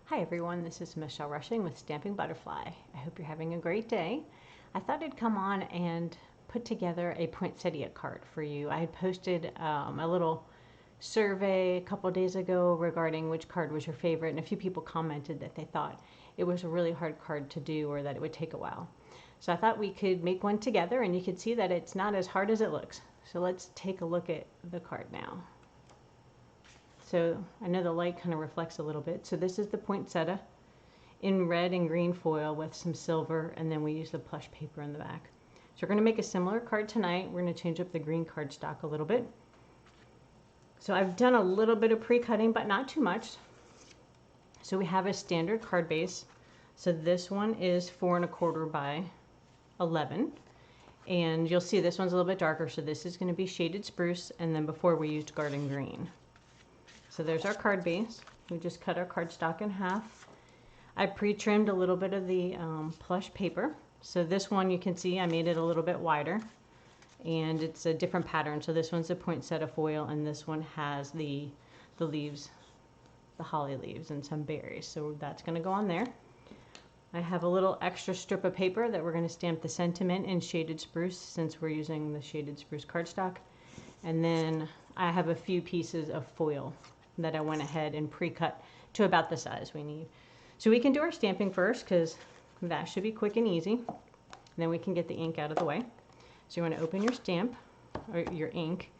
Hi everyone, this is Michelle Rushing with Stamping Butterfly. I hope you're having a great day. I thought I'd come on and put together a poinsettia card for you. I had posted a little survey a couple days ago regarding which card was your favorite, and a few people commented that they thought it was a really hard card to do or that it would take a while. So I thought we could make one together, and you can see that it's not as hard as it looks. So let's take a look at the card now. So I know the light kind of reflects a little bit. So this is the poinsettia in red and green foil with some silver, and then we use the plush paper in the back. So we're going to make a similar card tonight. We're going to change up the green cardstock a little bit. So I've done a little bit of pre-cutting, but not too much. So we have a standard card base. So this one is 4 1/4 by 11. And you'll see this one's a little bit darker. So this is going to be shaded spruce, and then before we used garden green. So there's our card base. We just cut our cardstock in half. I pre-trimmed a little bit of the plush paper. So this one you can see I made it a little bit wider, and it's a different pattern. So this one's the poinsettia foil, and this one has the leaves, the holly leaves and some berries. So that's going to go on there. I have a little extra strip of paper that we're going to stamp the sentiment in shaded spruce, since we're using the shaded spruce cardstock. And then I have a few pieces of foil that I went ahead and pre-cut to about the size we need. So we can do our stamping first, because that should be quick and easy. Then we can get the ink out of the way. So you want to open your stamp, or your ink,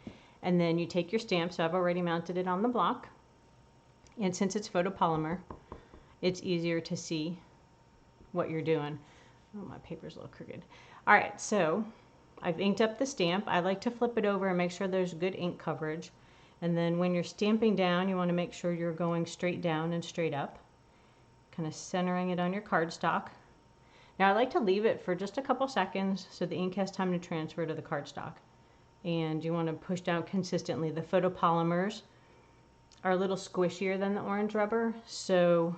and then you take your stamp. So I've already mounted it on the block. And since it's photopolymer, it's easier to see what you're doing. Oh, my paper's a little crooked. All right, so I've inked up the stamp. I like to flip it over and make sure there's good ink coverage. And then when you're stamping down, you want to make sure you're going straight down and straight up, kind of centering it on your cardstock. Now I like to leave it for just a couple seconds so the ink has time to transfer to the cardstock. And you want to push down consistently. The photopolymers are a little squishier than the orange rubber, so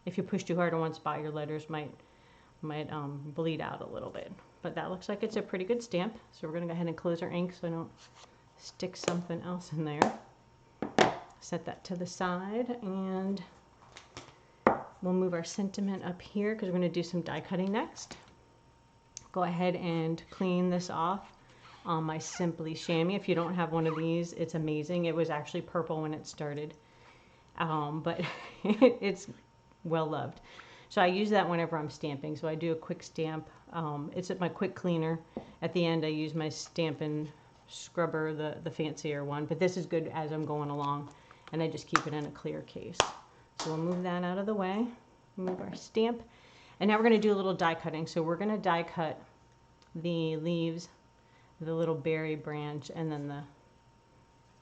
if you push too hard on one spot, your letters might bleed out a little bit. But that looks like it's a pretty good stamp. So we're going to go ahead and close our ink so I don't stick something else in there. Set that to the side, and we'll move our sentiment up here because we're going to do some die cutting next. Go ahead and clean this off on my Simply chamois. If you don't have one of these, it's amazing. It was actually purple when it started, but it's well loved. So I use that whenever I'm stamping. So I do a quick stamp. It's my quick cleaner. At the end, I use my Stampin' scrubber, the fancier one, but this is good as I'm going along, and I just keep it in a clear case. So we'll move that out of the way, move our stamp, and now we're going to do a little die cutting. So we're going to die cut the leaves, the little berry branch, and then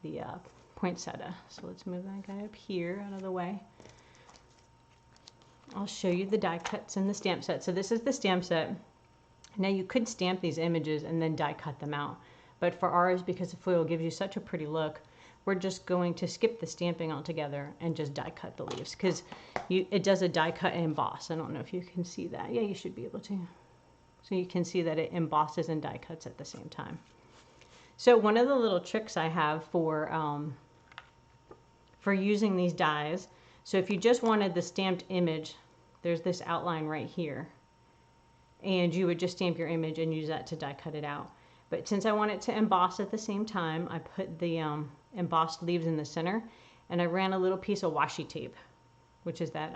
the poinsettia. So let's move that guy up here out of the way. I'll show you the die cuts in the stamp set. So this is the stamp set. Now you could stamp these images and then die cut them out. But for ours, because the foil gives you such a pretty look, we're just going to skip the stamping altogether and just die cut the leaves, because it does a die cut and emboss. I don't know if you can see that. Yeah, you should be able to. So you can see that it embosses and die cuts at the same time. So one of the little tricks I have for using these dies, so if you just wanted the stamped image, there's this outline right here, and you would just stamp your image and use that to die cut it out. But since I want it to emboss at the same time, I put the embossed leaves in the center, and I ran a little piece of washi tape, which is that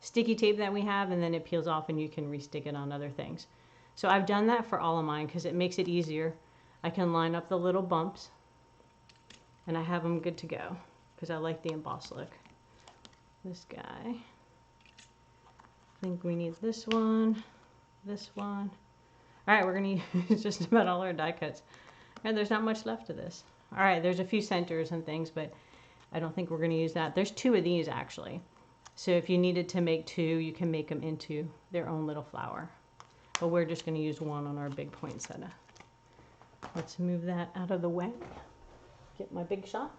sticky tape that we have, and then it peels off and you can restick it on other things. So I've done that for all of mine because it makes it easier. I can line up the little bumps, and I have them good to go because I like the embossed look. This guy, I think we need this one, this one. All right, we're going to use just about all our die cuts. And there's not much left of this. All right, there's a few centers and things, but I don't think we're going to use that. There's 2 of these, actually. So if you needed to make 2, you can make them into their own little flower. But we're just going to use 1 on our big poinsettia. Let's move that out of the way. Get my big shot.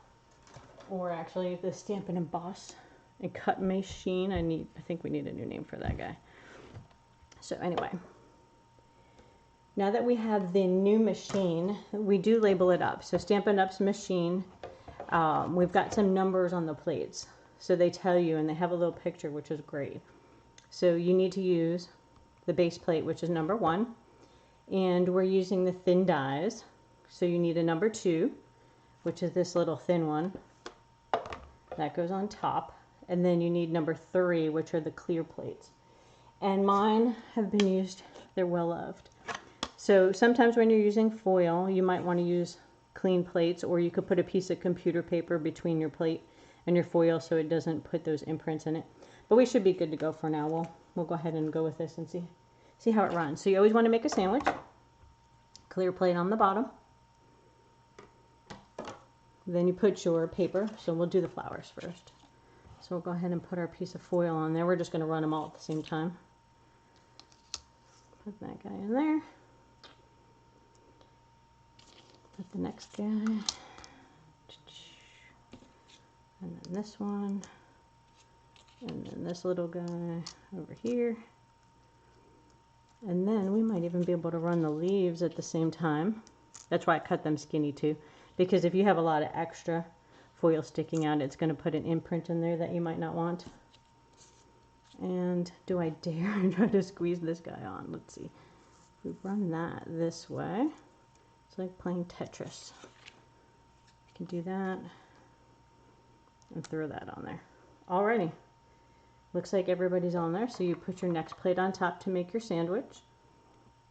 Or actually, the Stampin' Emboss and Cut machine. I think we need a new name for that guy. So anyway. Now that we have the new machine, we do label it up. So Stampin' Up's machine, we've got some numbers on the plates. So they tell you, and they have a little picture, which is great. So you need to use the base plate, which is number 1. And we're using the thin dies. So you need a number 2, which is this little thin one. That goes on top. And then you need number 3, which are the clear plates. And mine have been used, they're well loved. So sometimes when you're using foil, you might want to use clean plates, or you could put a piece of computer paper between your plate and your foil so it doesn't put those imprints in it. But we should be good to go for now. We'll go ahead and go with this and see how it runs. So you always want to make a sandwich. Clear plate on the bottom. Then you put your paper. So we'll do the flowers first. So we'll go ahead and put our piece of foil on there. We're just going to run them all at the same time. Put that guy in there. Put the next guy. And then this one. And then this little guy over here. And then we might even be able to run the leaves at the same time. That's why I cut them skinny too. Because if you have a lot of extra foil sticking out, it's going to put an imprint in there that you might not want. And do I dare try to squeeze this guy on? Let's see. If we run that this way, it's like playing Tetris. You can do that and throw that on there. Alrighty. Looks like everybody's on there. So you put your next plate on top to make your sandwich.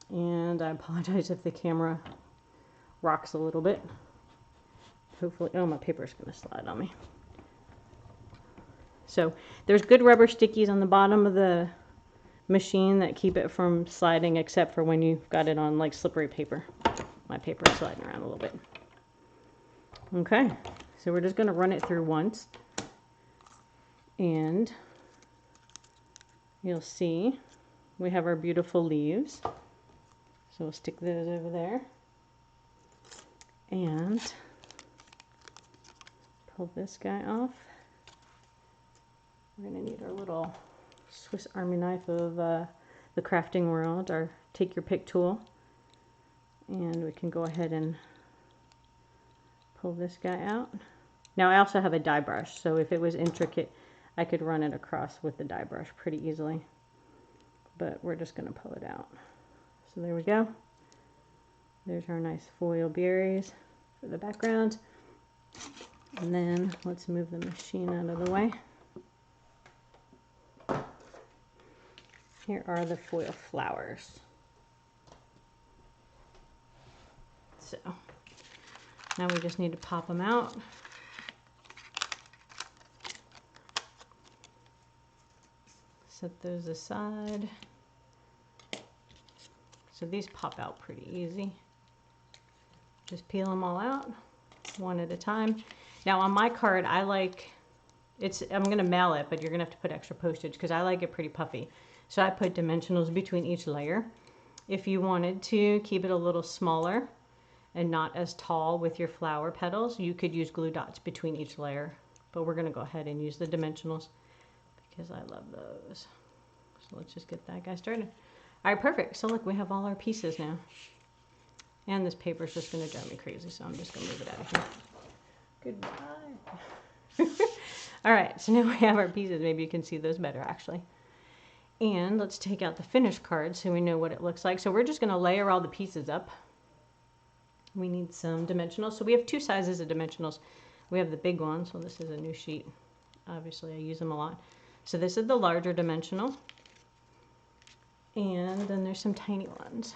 And I apologize if the camera rocks a little bit. Hopefully, oh, my paper's going to slide on me. So there's good rubber stickies on the bottom of the machine that keep it from sliding, except for when you've got it on like slippery paper. My paper is sliding around a little bit. Okay, so we're just going to run it through once. And you'll see we have our beautiful leaves. So we'll stick those over there. And pull this guy off. We're going to need our little Swiss Army knife of the crafting world, our take your pick tool. And we can go ahead and pull this guy out. Now I also have a die brush, so if it was intricate, I could run it across with the die brush pretty easily. But we're just going to pull it out. So there we go. There's our nice foil berries for the background. And then let's move the machine out of the way. Here are the foil flowers. So now we just need to pop them out. Set those aside. So these pop out pretty easy. Just peel them all out one at a time. Now on my card, I like, I'm going to mail it, but you're going to have to put extra postage because I like it pretty puffy. So I put dimensionals between each layer. If you wanted to keep it a little smaller and not as tall with your flower petals, you could use glue dots between each layer. But we're going to go ahead and use the dimensionals because I love those. So let's just get that guy started. All right, perfect. So look, we have all our pieces now. And this paper is just going to drive me crazy, so I'm just going to move it out of here. Goodbye. All right, so now we have our pieces. Maybe you can see those better, actually. And let's take out the finished card so we know what it looks like. So we're just going to layer all the pieces up. We need some dimensionals. So we have two sizes of dimensionals. We have the big one, so this is a new sheet. Obviously, I use them a lot. So this is the larger dimensional. And then there's some tiny ones.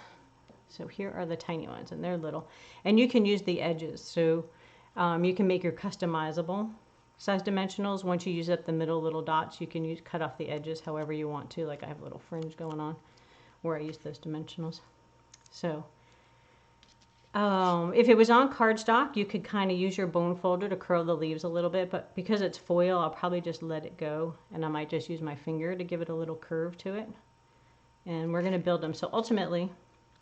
So here are the tiny ones, and they're little. And you can use the edges. So you can make your customizable size dimensionals. Once you use up the middle little dots, you can cut off the edges however you want to. Like I have a little fringe going on where I use those dimensionals. So if it was on cardstock, you could kind of use your bone folder to curl the leaves a little bit. But because it's foil, I'll probably just let it go. And I might just use my finger to give it a little curve to it. And we're going to build them. So ultimately,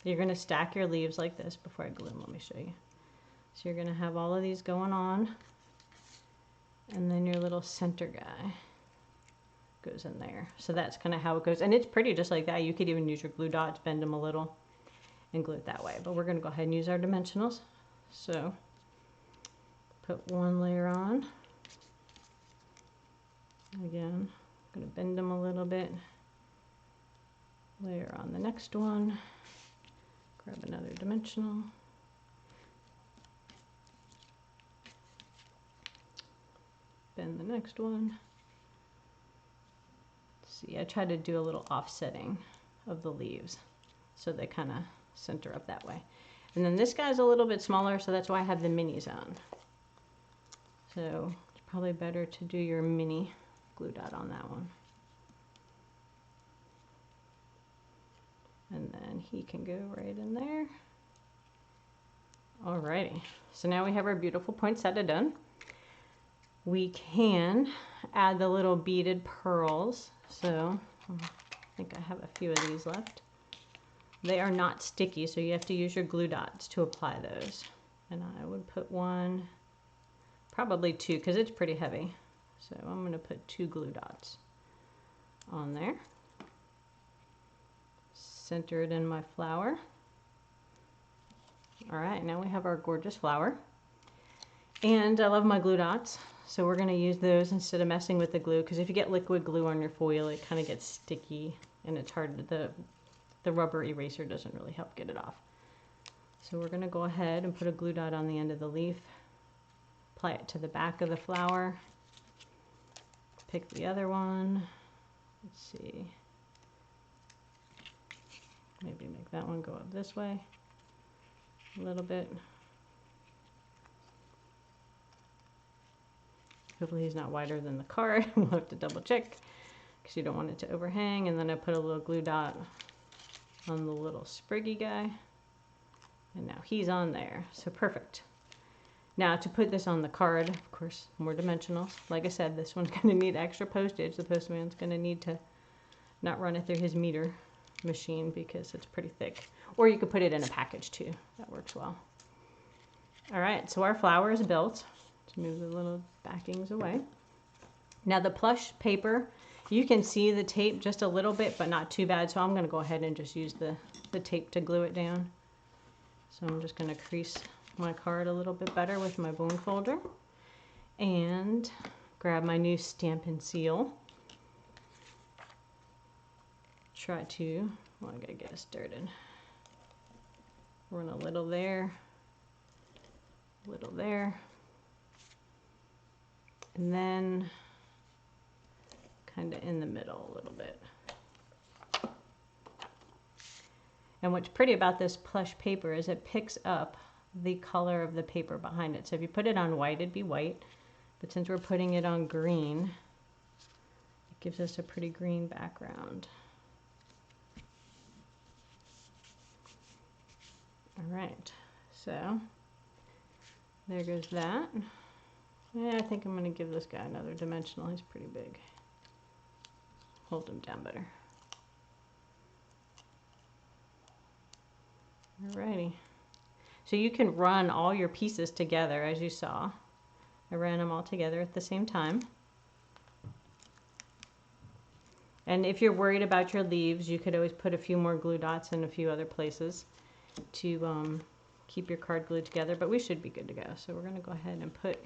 you're going to stack your leaves like this. Before I glue them, let me show you. So you're going to have all of these going on. And then your little center guy goes in there. So that's kind of how it goes. And it's pretty just like that. You could even use your glue dots, bend them a little, and glue it that way. But we're going to go ahead and use our dimensionals. So put one layer on. Again, I'm going to bend them a little bit. Layer on the next one. Grab another dimensional. Bend the next one. See, I try to do a little offsetting of the leaves so they kind of center up that way. And then this guy's a little bit smaller, so that's why I have the minis on. So it's probably better to do your mini glue dot on that one. And then he can go right in there. Alrighty, so now we have our beautiful poinsettia done. We can add the little beaded pearls. So I think I have a few of these left. They are not sticky, so you have to use your glue dots to apply those. And I would put one, probably two, because it's pretty heavy. So I'm going to put 2 glue dots on there. Center it in my flower. All right, now we have our gorgeous flower. And I love my glue dots, so we're going to use those instead of messing with the glue, because if you get liquid glue on your foil, it kind of gets sticky and it's hard to, the rubber eraser doesn't really help get it off. So we're going to go ahead and put a glue dot on the end of the leaf, apply it to the back of the flower, pick the other one, let's see, maybe make that one go up this way a little bit. Hopefully he's not wider than the card. We'll have to double check because you don't want it to overhang. And then I put a little glue dot on the little spriggy guy. And now he's on there. So perfect. Now to put this on the card, of course, more dimensionals. Like I said, this one's going to need extra postage. The postman's going to need to not run it through his meter machine because it's pretty thick. Or you could put it in a package too. That works well. All right, so our flower is built. Let's move the little backings away. Now the plush paper, you can see the tape just a little bit, but not too bad. So I'm going to go ahead and just use the tape to glue it down. So I'm just going to crease my card a little bit better with my bone folder and grab my new Stampin' Seal. Try to, well, I gotta get it started. Run a little there, and then kind of in the middle a little bit. And what's pretty about this plush paper is it picks up the color of the paper behind it. So if you put it on white, it'd be white, but since we're putting it on green, it gives us a pretty green background. All right, so there goes that. Yeah, I think I'm going to give this guy another dimensional. He's pretty big. Hold him down better. Alrighty. So you can run all your pieces together as you saw. I ran them all together at the same time. And if you're worried about your leaves, you could always put a few more glue dots in a few other places to keep your card glued together, but we should be good to go. So we're going to go ahead and put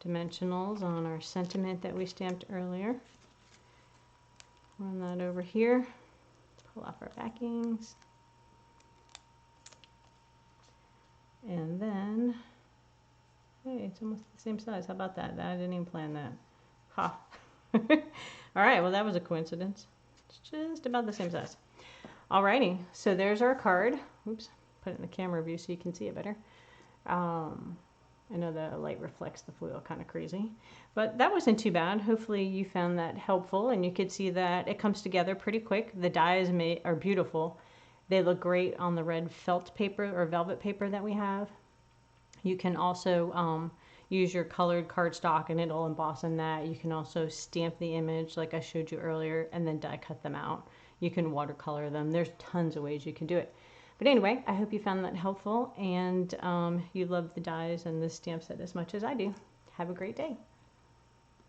dimensionals on our sentiment that we stamped earlier. Run that over here, pull off our backings, and then, hey, it's almost the same size. How about that? I didn't even plan that. Ha! All right, well, that was a coincidence. It's just about the same size. Alrighty, so there's our card. Oops, put it in the camera view so you can see it better. I know the light reflects the foil kind of crazy, but that wasn't too bad. Hopefully you found that helpful, and you could see that it comes together pretty quick. The dies are beautiful. They look great on the red felt paper or velvet paper that we have. You can also use your colored cardstock and it'll emboss in that. You can also stamp the image like I showed you earlier and then die cut them out. You can watercolor them. There's tons of ways you can do it. But anyway, I hope you found that helpful and you love the dies and the stamp set as much as I do. Have a great day.